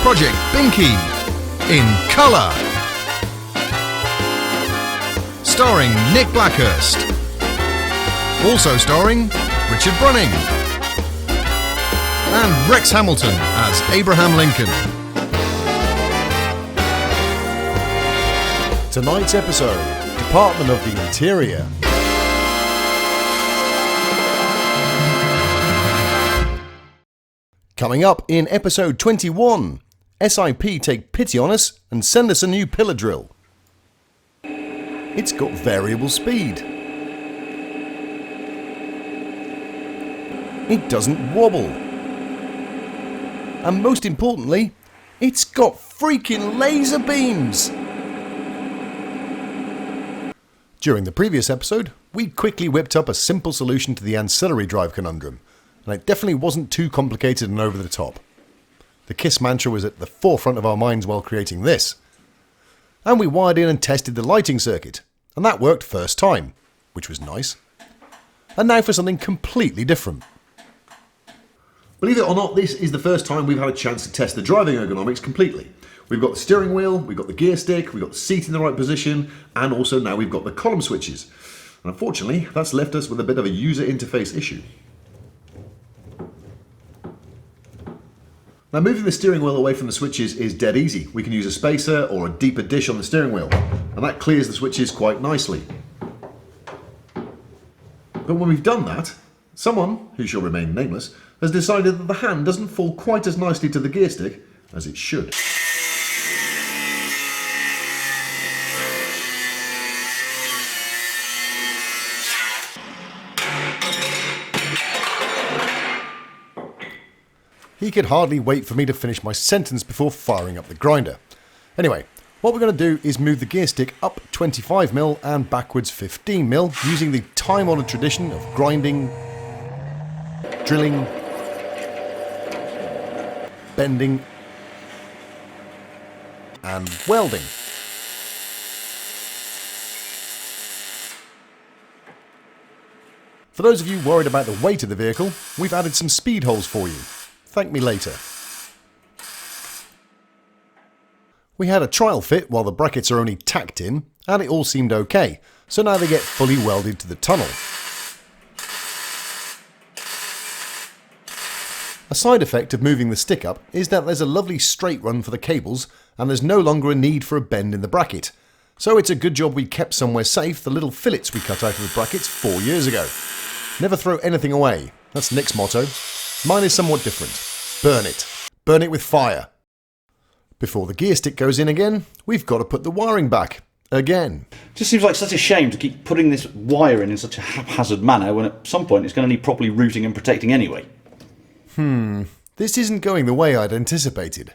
Project Binky in colour. Starring Nick Blackhurst. Also starring Richard Brunning. And Rex Hamilton as Abraham Lincoln. Tonight's episode, Department of the Interior. Coming up in episode 21, SIP take pity on us and send us a new pillar drill. It's got variable speed. It doesn't wobble. And most importantly, it's got freaking laser beams! During the previous episode, we quickly whipped up a simple solution to the ancillary drive conundrum, and it definitely wasn't too complicated and over the top. The KISS mantra was at the forefront of our minds while creating this. And we wired in and tested the lighting circuit, and that worked first time, which was nice. And now for something completely different. Believe it or not, this is the first time we've had a chance to test the driving ergonomics completely. We've got the steering wheel, we've got the gear stick, we've got the seat in the right position, and also now we've got the column switches. And unfortunately, that's left us with a bit of a user interface issue. Now, moving the steering wheel away from the switches is dead easy. We can use a spacer or a deeper dish on the steering wheel, and that clears the switches quite nicely. But when we've done that, someone, who shall remain nameless, has decided that the hand doesn't fall quite as nicely to the gear stick as it should. He could hardly wait for me to finish my sentence before firing up the grinder. Anyway, what we're going to do is move the gear stick up 25mm and backwards 15mm using the time-honoured tradition of grinding, drilling, bending and welding. For those of you worried about the weight of the vehicle, we've added some speed holes for you. Thank me later. We had a trial fit while the brackets are only tacked in, and it all seemed okay, so now they get fully welded to the tunnel. A side effect of moving the stick up is that there's a lovely straight run for the cables, and there's no longer a need for a bend in the bracket. So it's a good job we kept somewhere safe the little fillets we cut out of the brackets 4 years ago. Never throw anything away. That's Nick's motto. Mine is somewhat different. Burn it. Burn it with fire. Before the gear stick goes in again, we've got to put the wiring back. Again. Just seems like such a shame to keep putting this wire in such a haphazard manner when at some point it's going to need properly routing and protecting anyway. This isn't going the way I'd anticipated.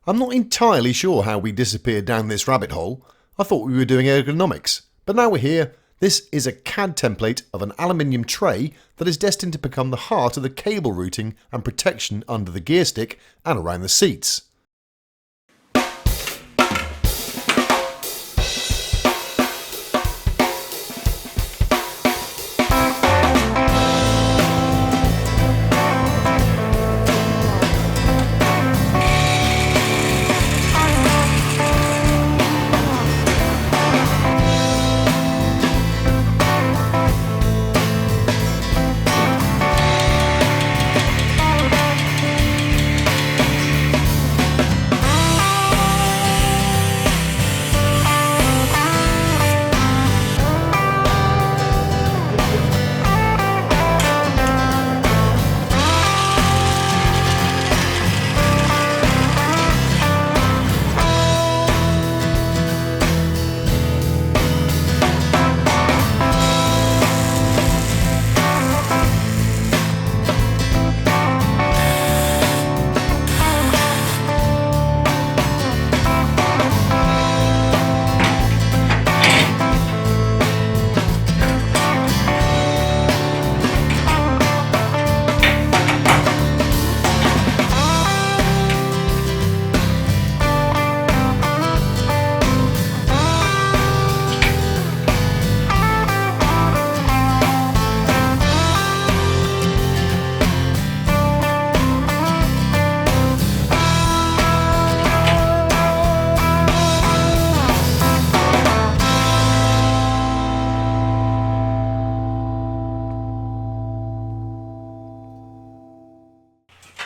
I'm not entirely sure how we disappeared down this rabbit hole. I thought we were doing ergonomics, but now we're here. This is a CAD template of an aluminium tray that is destined to become the heart of the cable routing and protection under the gear stick and around the seats.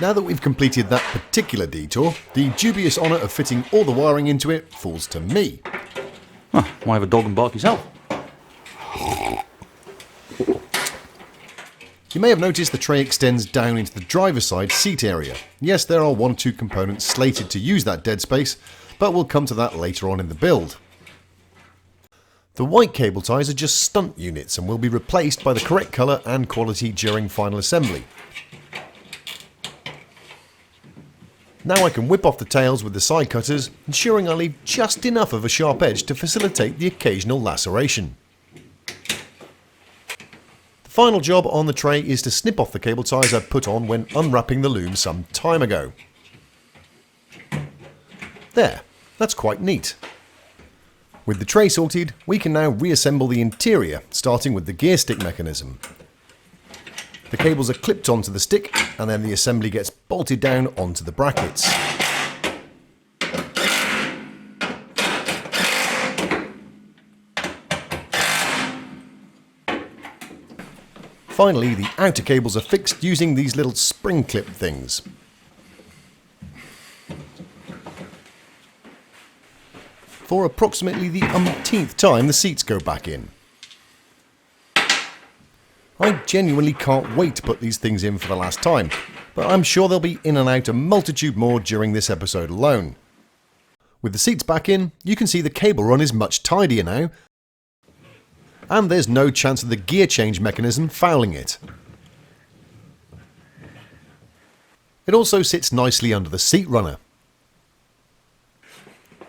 Now that we've completed that particular detour, the dubious honour of fitting all the wiring into it falls to me. Huh, why have a dog and bark yourself? You may have noticed the tray extends down into the driver's side seat area. Yes, there are 1 or 2 components slated to use that dead space, but we'll come to that later on in the build. The white cable ties are just stunt units and will be replaced by the correct colour and quality during final assembly. Now I can whip off the tails with the side cutters, ensuring I leave just enough of a sharp edge to facilitate the occasional laceration. The final job on the tray is to snip off the cable ties I put on when unwrapping the loom some time ago. There, that's quite neat. With the tray sorted, we can now reassemble the interior, starting with the gear stick mechanism. The cables are clipped onto the stick, and then the assembly gets bolted down onto the brackets. Finally, the outer cables are fixed using these little spring clip things. For approximately the umpteenth time, the seats go back in. I genuinely can't wait to put these things in for the last time, but I'm sure they'll be in and out a multitude more during this episode alone. With the seats back in, you can see the cable run is much tidier now, and there's no chance of the gear change mechanism fouling it. It also sits nicely under the seat runner.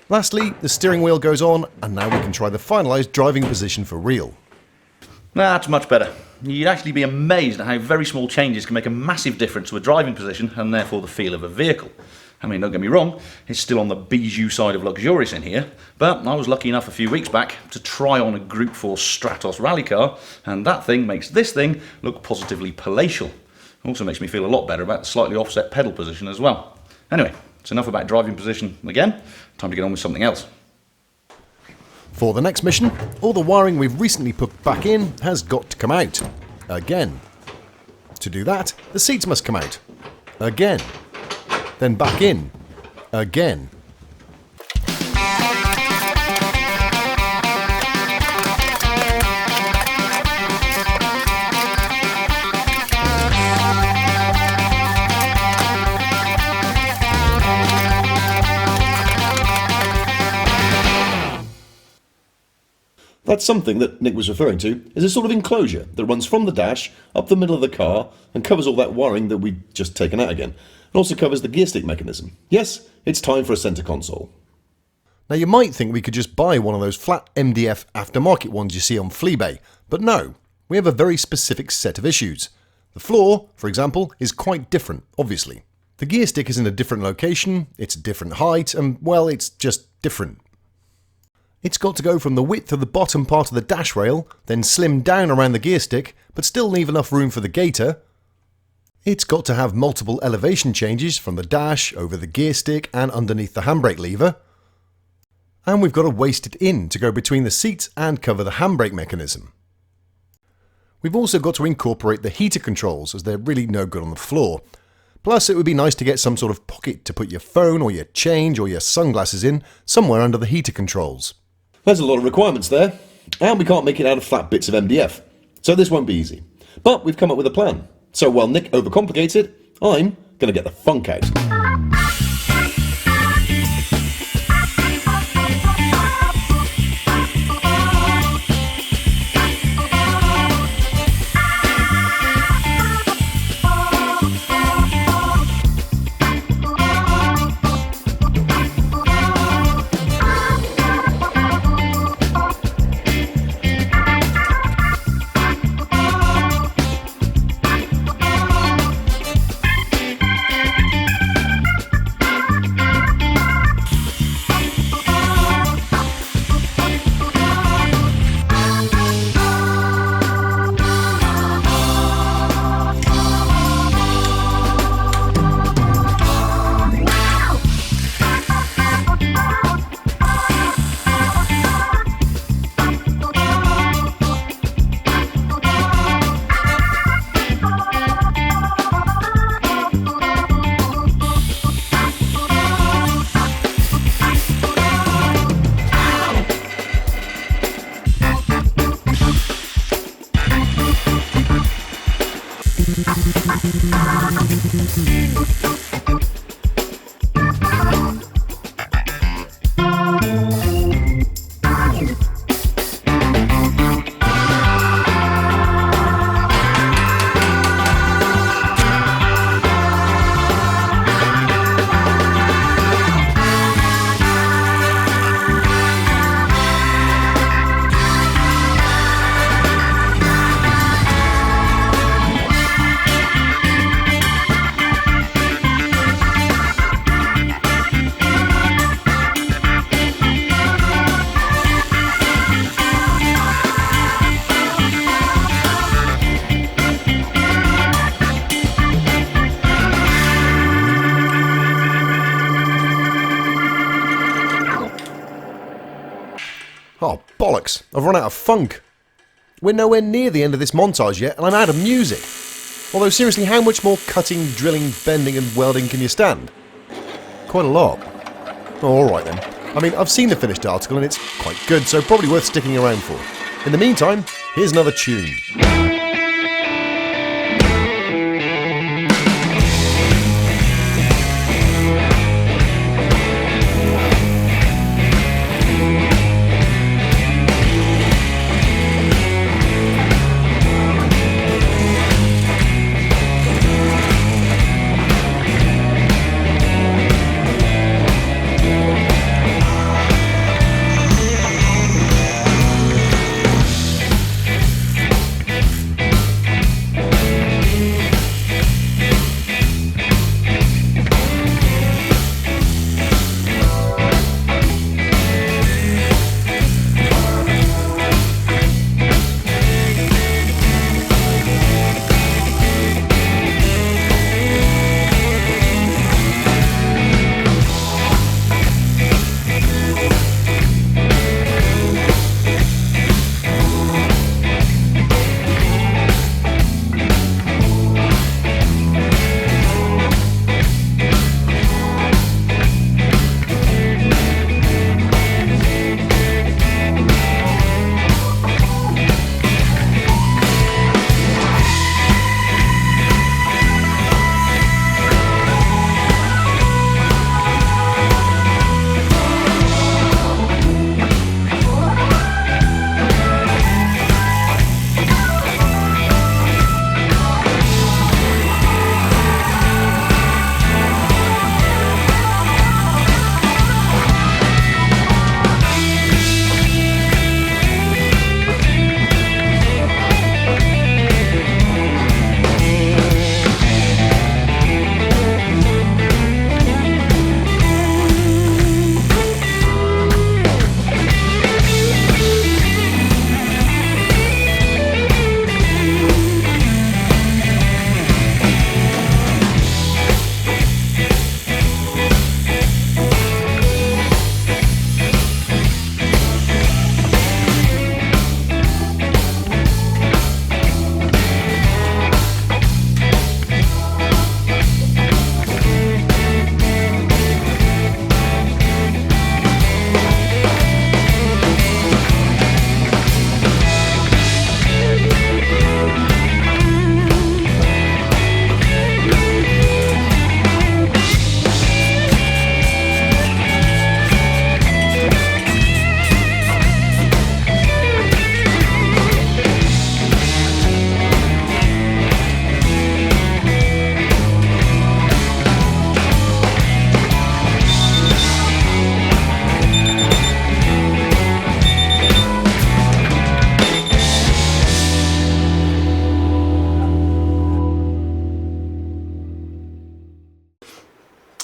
Lastly, the steering wheel goes on, and now we can try the finalised driving position for real. That's much better. You'd actually be amazed at how very small changes can make a massive difference to a driving position and therefore the feel of a vehicle. I mean, don't get me wrong, it's still on the bijou side of luxurious in here, but I was lucky enough a few weeks back to try on a Group 4 Stratos rally car, and that thing makes this thing look positively palatial. Also makes me feel a lot better about the slightly offset pedal position as well. Anyway, it's enough about driving position again, time to get on with something else. For the next mission, all the wiring we've recently put back in has got to come out. Again. To do that, the seats must come out. Again. Then back in. Again. That something that Nick was referring to is a sort of enclosure that runs from the dash up the middle of the car and covers all that wiring that we've just taken out again. It also covers the gear stick mechanism. Yes, it's time for a centre console. Now you might think we could just buy one of those flat MDF aftermarket ones you see on Fleabay, but no, we have a very specific set of issues. The floor, for example, is quite different, obviously. The gear stick is in a different location, it's a different height, and well, it's just different. It's got to go from the width of the bottom part of the dash rail, then slim down around the gear stick, but still leave enough room for the gator. It's got to have multiple elevation changes from the dash, over the gear stick, and underneath the handbrake lever. And we've got to waist it in to go between the seats and cover the handbrake mechanism. We've also got to incorporate the heater controls, as they're really no good on the floor. Plus, it would be nice to get some sort of pocket to put your phone or your change or your sunglasses in, somewhere under the heater controls. There's a lot of requirements there, and we can't make it out of flat bits of MDF, so this won't be easy. But we've come up with a plan. So while Nick overcomplicates it, I'm going to get the funk out. Oh, bollocks. I've run out of funk. We're nowhere near the end of this montage yet, and I'm out of music. Although, seriously, how much more cutting, drilling, bending and welding can you stand? Quite a lot. Oh, alright then. I mean, I've seen the finished article and it's quite good, so probably worth sticking around for. In the meantime, here's another tune.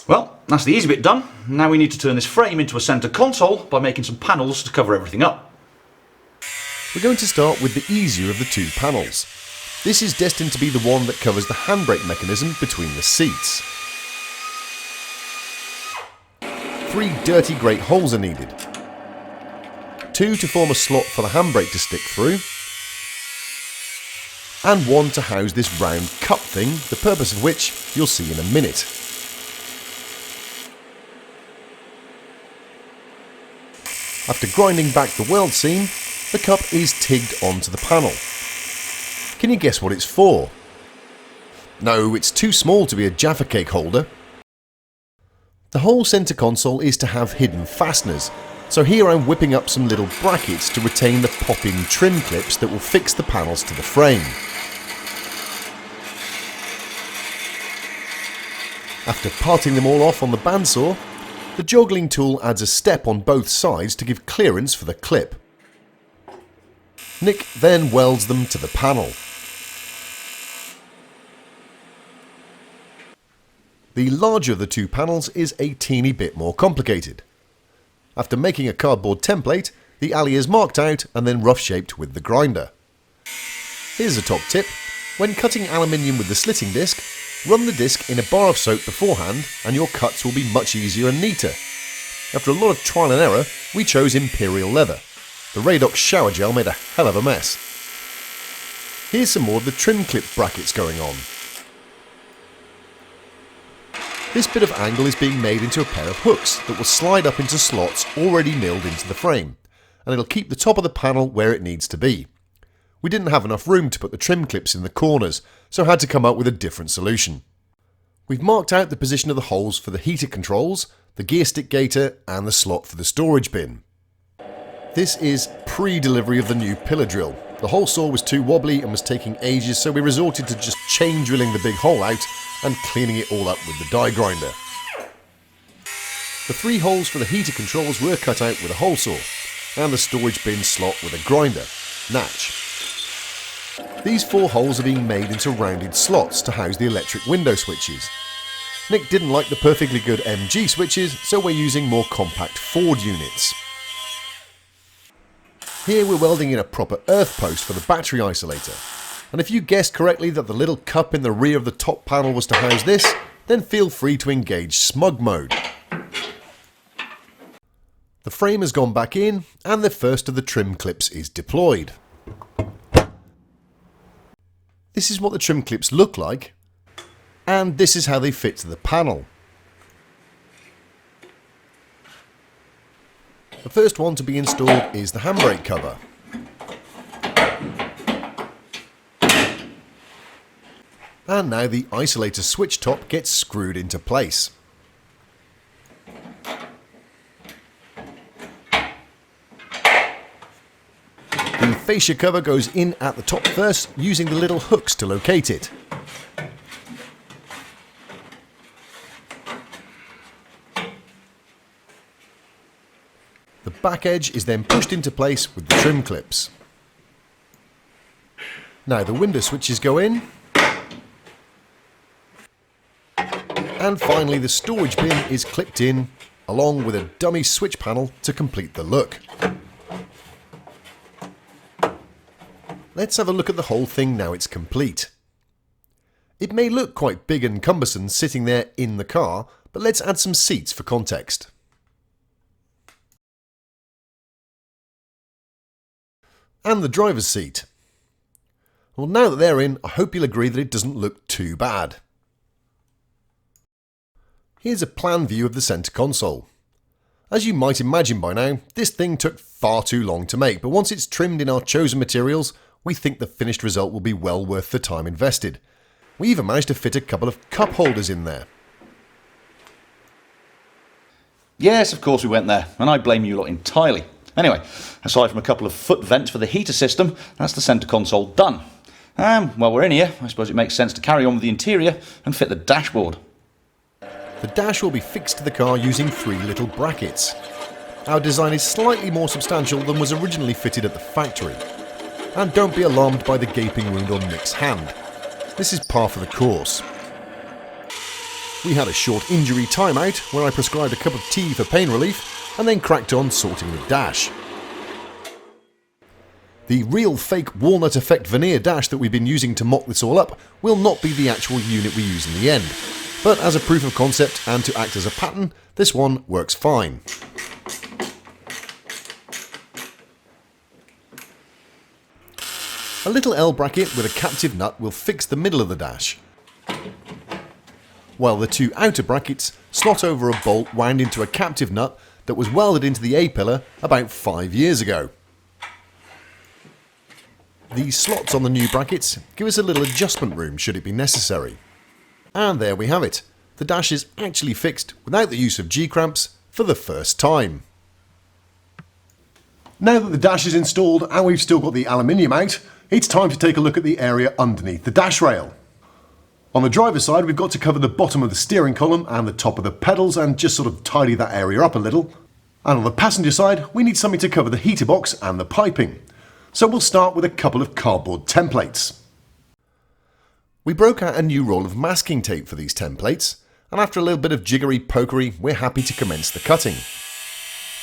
Well, that's the easy bit done. Now we need to turn this frame into a centre console by making some panels to cover everything up. We're going to start with the easier of the two panels. This is destined to be the one that covers the handbrake mechanism between the seats. 3 dirty grate holes are needed. 2 to form a slot for the handbrake to stick through, and 1 to house this round cup thing, the purpose of which you'll see in a minute. After grinding back the weld seam, the cup is tigged onto the panel. Can you guess what it's for? No, it's too small to be a Jaffa cake holder. The whole centre console is to have hidden fasteners, so here I'm whipping up some little brackets to retain the pop-in trim clips that will fix the panels to the frame. After parting them all off on the bandsaw, the joggling tool adds a step on both sides to give clearance for the clip. Nick then welds them to the panel. The larger of the two panels is a teeny bit more complicated. After making a cardboard template, the alley is marked out and then rough shaped with the grinder. Here's a top tip: when cutting aluminium with the slitting disc, run the disc in a bar of soap beforehand and your cuts will be much easier and neater. After a lot of trial and error, we chose Imperial leather. The Radox shower gel made a hell of a mess. Here's some more of the trim clip brackets going on. This bit of angle is being made into a pair of hooks that will slide up into slots already milled into the frame, and it'll keep the top of the panel where it needs to be. We didn't have enough room to put the trim clips in the corners, so had to come up with a different solution. We've marked out the position of the holes for the heater controls, the gear stick gaiter and the slot for the storage bin. This is pre-delivery of the new pillar drill. The hole saw was too wobbly and was taking ages, so we resorted to just chain drilling the big hole out and cleaning it all up with the die grinder. The 3 holes for the heater controls were cut out with a hole saw, and the storage bin slot with a grinder, natch. These 4 holes are being made into rounded slots to house the electric window switches. Nick didn't like the perfectly good MG switches, so we're using more compact Ford units. Here we're welding in a proper earth post for the battery isolator, and if you guessed correctly that the little cup in the rear of the top panel was to house this, then feel free to engage smug mode. The frame has gone back in, and the first of the trim clips is deployed. This is what the trim clips look like, and this is how they fit to the panel. The first one to be installed is the handbrake cover. And now the isolator switch top gets screwed into place. The fascia cover goes in at the top first, using the little hooks to locate it. The back edge is then pushed into place with the trim clips. Now the window switches go in. And finally the storage bin is clipped in, along with a dummy switch panel to complete the look. Let's have a look at the whole thing now it's complete. It may look quite big and cumbersome sitting there in the car, but let's add some seats for context. And the driver's seat. Well, now that they're in, I hope you'll agree that it doesn't look too bad. Here's a plan view of the centre console. As you might imagine by now, this thing took far too long to make, but once it's trimmed in our chosen materials, we think the finished result will be well worth the time invested. We even managed to fit a couple of cup holders in there. Yes, of course we went there, and I blame you lot entirely. Anyway, aside from a couple of foot vents for the heater system, that's the centre console done. While we're in here, I suppose it makes sense to carry on with the interior and fit the dashboard. The dash will be fixed to the car using 3 little brackets. Our design is slightly more substantial than was originally fitted at the factory. And don't be alarmed by the gaping wound on Nick's hand. This is par for the course. We had a short injury timeout where I prescribed a cup of tea for pain relief and then cracked on sorting the dash. The real fake walnut effect veneer dash that we've been using to mock this all up will not be the actual unit we use in the end, but as a proof of concept and to act as a pattern, this one works fine. A little L bracket with a captive nut will fix the middle of the dash, while the 2 outer brackets slot over a bolt wound into a captive nut that was welded into the A-pillar about 5 years ago. The slots on the new brackets give us a little adjustment room should it be necessary. And there we have it. The dash is actually fixed without the use of G-cramps for the first time. Now that the dash is installed and we've still got the aluminium out, it's time to take a look at the area underneath the dash rail. On the driver's side, we've got to cover the bottom of the steering column and the top of the pedals and just sort of tidy that area up a little. And on the passenger side, we need something to cover the heater box and the piping. So we'll start with a couple of cardboard templates. We broke out a new roll of masking tape for these templates, and after a little bit of jiggery pokery, we're happy to commence the cutting.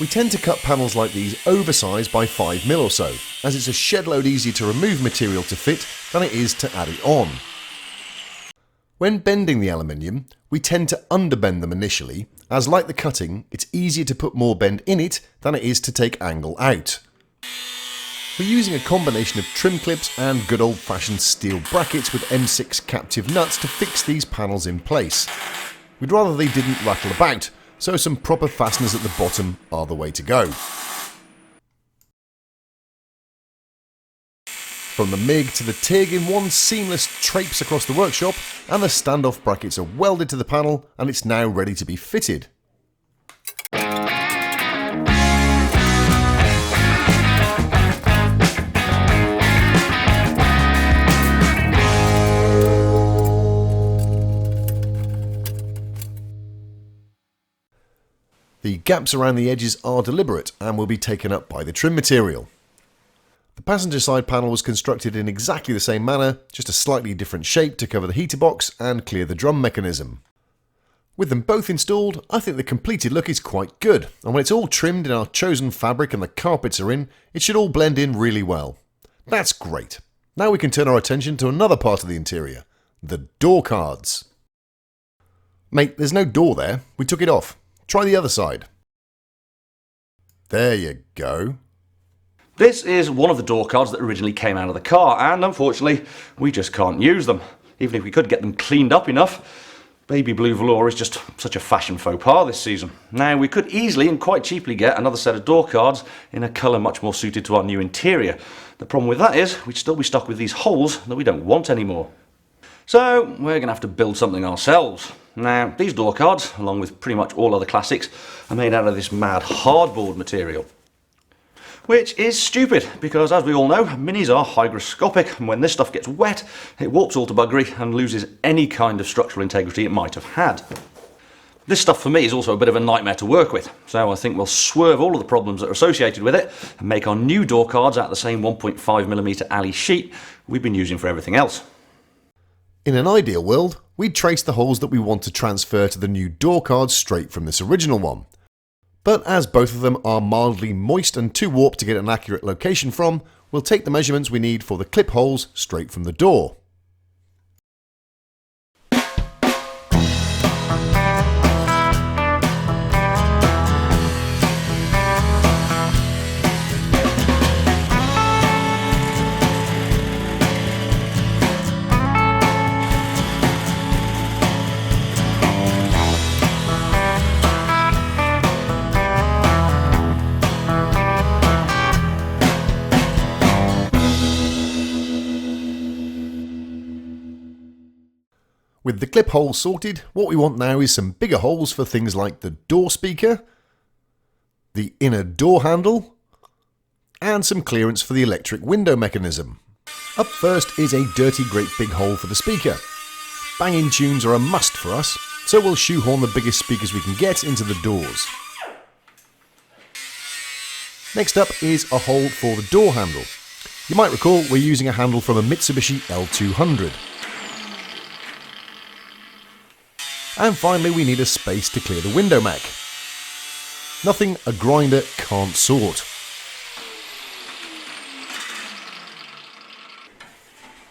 We tend to cut panels like these oversized by 5mm or so, as it's a shed load easier to remove material to fit than it is to add it on. When bending the aluminium, we tend to underbend them initially, as like the cutting, it's easier to put more bend in it than it is to take angle out. We're using a combination of trim clips and good old-fashioned steel brackets with M6 captive nuts to fix these panels in place. We'd rather they didn't rattle about, so some proper fasteners at the bottom are the way to go. From the MIG to the TIG in one seamless traipse across the workshop, and the standoff brackets are welded to the panel and it's now ready to be fitted. The gaps around the edges are deliberate and will be taken up by the trim material. The passenger side panel was constructed in exactly the same manner, just a slightly different shape to cover the heater box and clear the drum mechanism. With them both installed, I think the completed look is quite good, and when it's all trimmed in our chosen fabric and the carpets are in, it should all blend in really well. That's great. Now we can turn our attention to another part of the interior, the door cards. Mate, there's no door there, we took it off. Try the other side. There you go. This is one of the door cards that originally came out of the car, and unfortunately we just can't use them. Even if we could get them cleaned up enough, baby blue velour is just such a fashion faux pas this season. Now we could easily and quite cheaply get another set of door cards in a colour much more suited to our new interior. The problem with that is we'd still be stuck with these holes that we don't want anymore. So we're going to have to build something ourselves. Now these door cards, along with pretty much all other classics, are made out of this mad hardboard material. Which is stupid, because as we all know, minis are hygroscopic, and when this stuff gets wet, it warps all to buggery and loses any kind of structural integrity it might have had. This stuff for me is also a bit of a nightmare to work with, so I think we'll swerve all of the problems that are associated with it and make our new door cards out of the same 1.5mm alley sheet we've been using for everything else. In an ideal world, we'd trace the holes that we want to transfer to the new door cards straight from this original one. But as both of them are mildly moist and too warped to get an accurate location from, we'll take the measurements we need for the clip holes straight from the door. With the clip holes sorted, what we want now is some bigger holes for things like the door speaker, the inner door handle, and some clearance for the electric window mechanism. Up first is a dirty great big hole for the speaker. Bang-in tunes are a must for us, so we'll shoehorn the biggest speakers we can get into the doors. Next up is a hole for the door handle. You might recall we're using a handle from a Mitsubishi L200. And finally we need a space to clear the window mech. Nothing a grinder can't sort.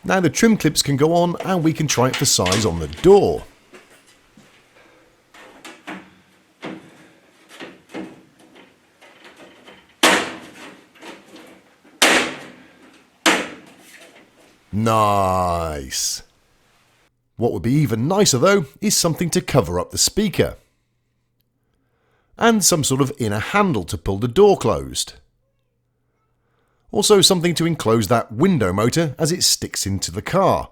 Now the trim clips can go on and we can try it for size on the door. Nice. What would be even nicer though is something to cover up the speaker. And some sort of inner handle to pull the door closed. Also something to enclose that window motor as it sticks into the car.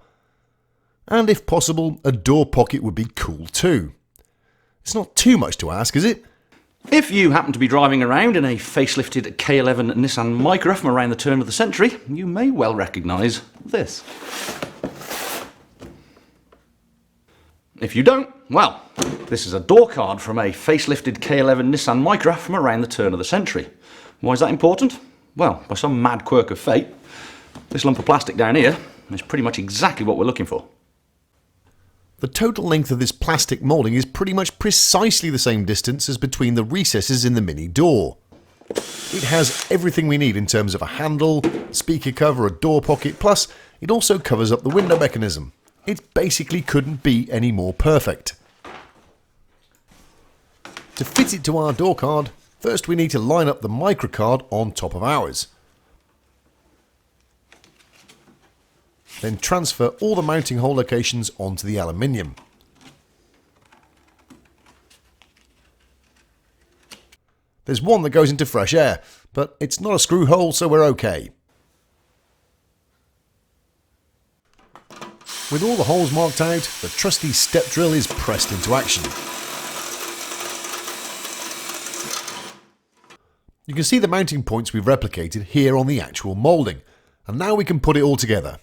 And if possible, a door pocket would be cool too. It's not too much to ask, is it? If you happen to be driving around in a facelifted K11 Nissan Micra from around the turn of the century, you may well recognise this. If you don't, well, this is a door card from a facelifted K11 Nissan Micra from around the turn of the century. Why is that important? Well, by some mad quirk of fate, this lump of plastic down here is pretty much exactly what we're looking for. The total length of this plastic moulding is pretty much precisely the same distance as between the recesses in the mini door. It has everything we need in terms of a handle, speaker cover, a door pocket, plus it also covers up the window mechanism. It basically couldn't be any more perfect. To fit it to our door card, first we need to line up the micro card on top of ours. Then transfer all the mounting hole locations onto the aluminium. There's one that goes into fresh air, but it's not a screw hole, so we're okay. With all the holes marked out, the trusty step drill is pressed into action. You can see the mounting points we've replicated here on the actual moulding, and now we can put it all together.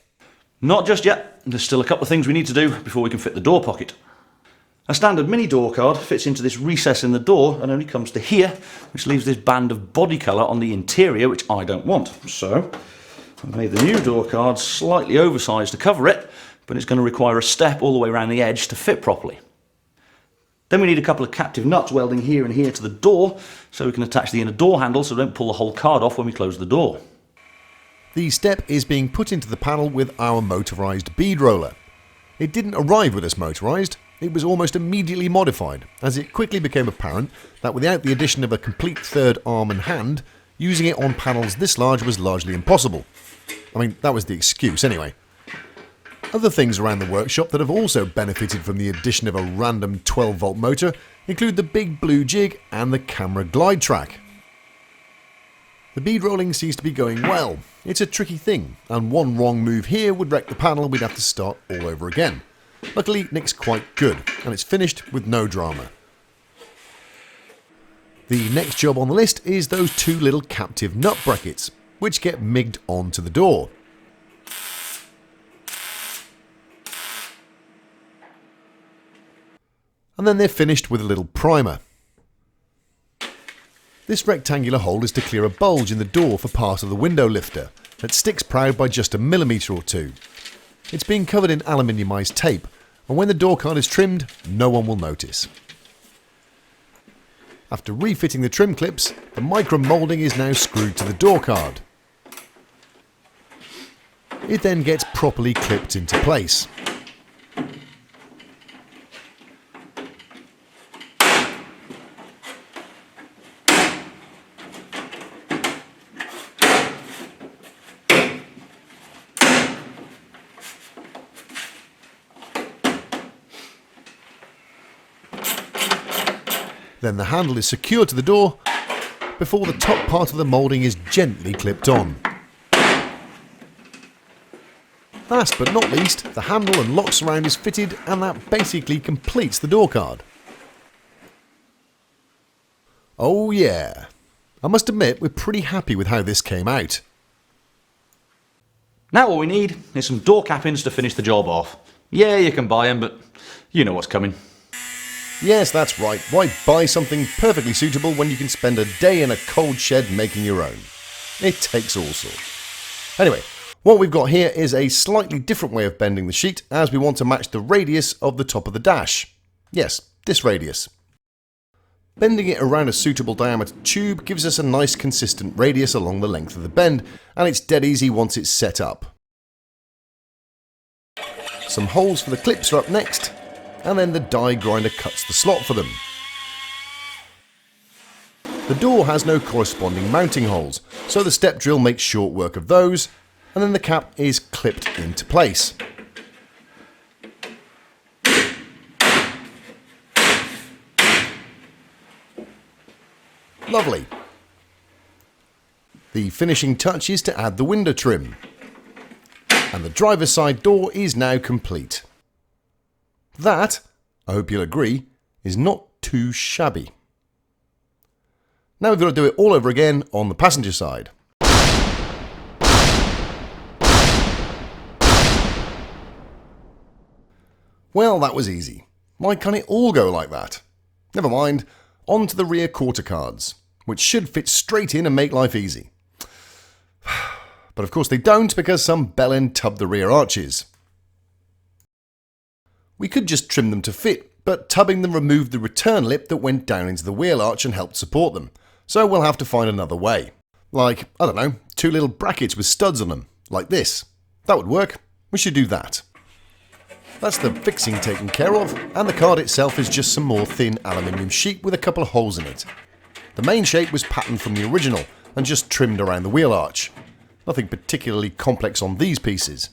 Not just yet. There's still a couple of things we need to do before we can fit the door pocket. A standard mini door card fits into this recess in the door and only comes to here, which leaves this band of body colour on the interior, which I don't want. So I've made the new door card slightly oversized to cover it, but it's going to require a step all the way around the edge to fit properly. Then we need a couple of captive nuts welding here and here to the door, so we can attach the inner door handle so we don't pull the whole card off when we close the door. The step is being put into the panel with our motorised bead roller. It didn't arrive with us motorised, it was almost immediately modified, as it quickly became apparent that without the addition of a complete third arm and hand, using it on panels this large was largely impossible. I mean, that was the excuse anyway. Other things around the workshop that have also benefited from the addition of a random 12-volt motor include the big blue jig and the camera glide track. The bead rolling seems to be going well. It's a tricky thing, and one wrong move here would wreck the panel. We'd have to start all over again. Luckily, Nick's quite good, and it's finished with no drama. The next job on the list is those two little captive nut brackets, which get migged onto the door. And then they're finished with a little primer. This rectangular hole is to clear a bulge in the door for part of the window lifter that sticks proud by just a millimetre or two. It's being covered in aluminiumised tape, and when the door card is trimmed, no one will notice. After refitting the trim clips, the micro moulding is now screwed to the door card. It then gets properly clipped into place. Then the handle is secured to the door before the top part of the moulding is gently clipped on. Last but not least, the handle and lock surround is fitted, and that basically completes the door card. Oh yeah, I must admit we're pretty happy with how this came out. Now all we need is some door cappings to finish the job off. Yeah, you can buy them, but you know what's coming. Yes, that's right. Why buy something perfectly suitable when you can spend a day in a cold shed making your own? It takes all sorts. Anyway, what we've got here is a slightly different way of bending the sheet, as we want to match the radius of the top of the dash. Yes, this radius. Bending it around a suitable diameter tube gives us a nice consistent radius along the length of the bend, and it's dead easy once it's set up. Some holes for the clips are up next, and then the die grinder cuts the slot for them. The door has no corresponding mounting holes, so the step drill makes short work of those, and then the cap is clipped into place. Lovely. The finishing touch is to add the window trim, and the driver's side door is now complete. That, I hope you'll agree, is not too shabby. Now we've got to do it all over again on the passenger side. Well, that was easy. Why can't it all go like that? Never mind, on to the rear quarter cards, which should fit straight in and make life easy. But of course they don't, because some bellend tubbed the rear arches. We could just trim them to fit, but tubbing them removed the return lip that went down into the wheel arch and helped support them, so we'll have to find another way. Like, I don't know, 2 little brackets with studs on them, like this. That would work. We should do that. That's the fixing taken care of, and the card itself is just some more thin aluminium sheet with a couple of holes in it. The main shape was patterned from the original and just trimmed around the wheel arch. Nothing particularly complex on these pieces.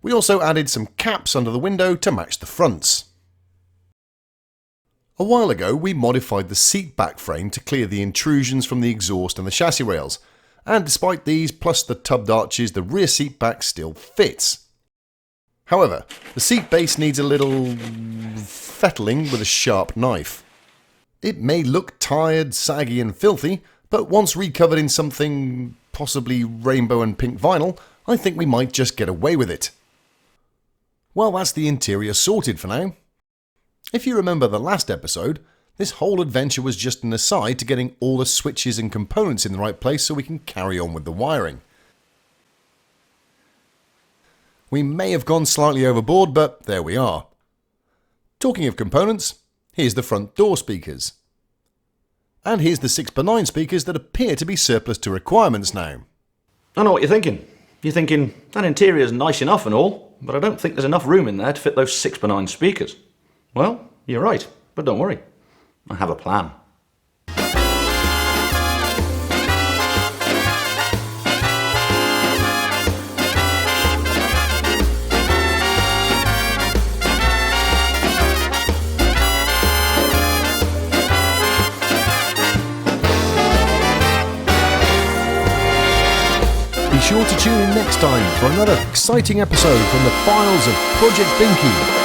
We also added some caps under the window to match the fronts. A while ago we modified the seat back frame to clear the intrusions from the exhaust and the chassis rails, and despite these plus the tubbed arches, the rear seat back still fits. However, the seat base needs a little fettling with a sharp knife. It may look tired, saggy and filthy, but once recovered in something possibly rainbow and pink vinyl, I think we might just get away with it. Well, that's the interior sorted for now. If you remember the last episode, this whole adventure was just an aside to getting all the switches and components in the right place so we can carry on with the wiring. We may have gone slightly overboard, but there we are. Talking of components, here's the front door speakers. And here's the 6x9 speakers that appear to be surplus to requirements now. I know what you're thinking. You're thinking, that interior's nice enough and all, but I don't think there's enough room in there to fit those 6x9 speakers. Well, you're right, but don't worry. I have a plan. Be sure to tune in next time for another exciting episode from the files of Project Binky.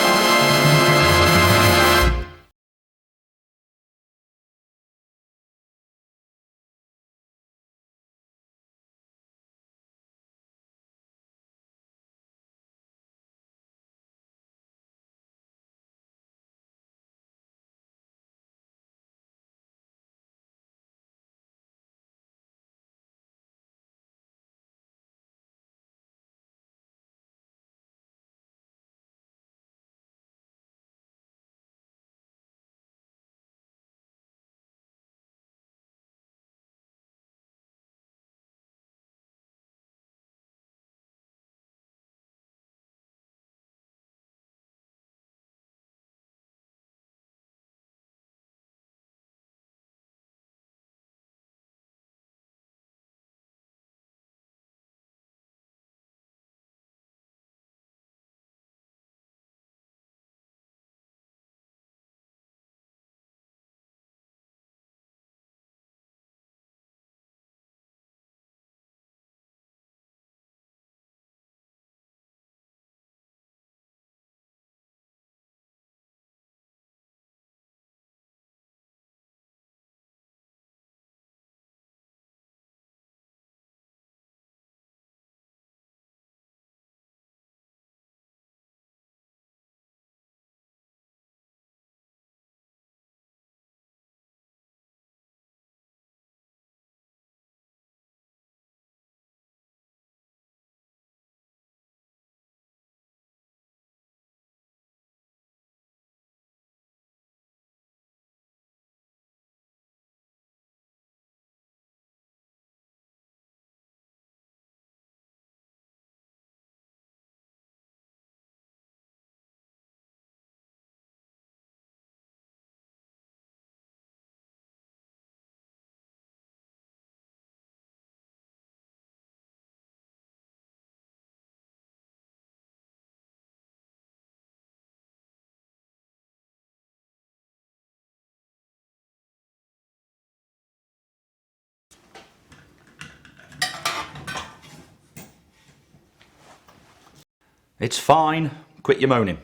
It's fine. Quit your moaning.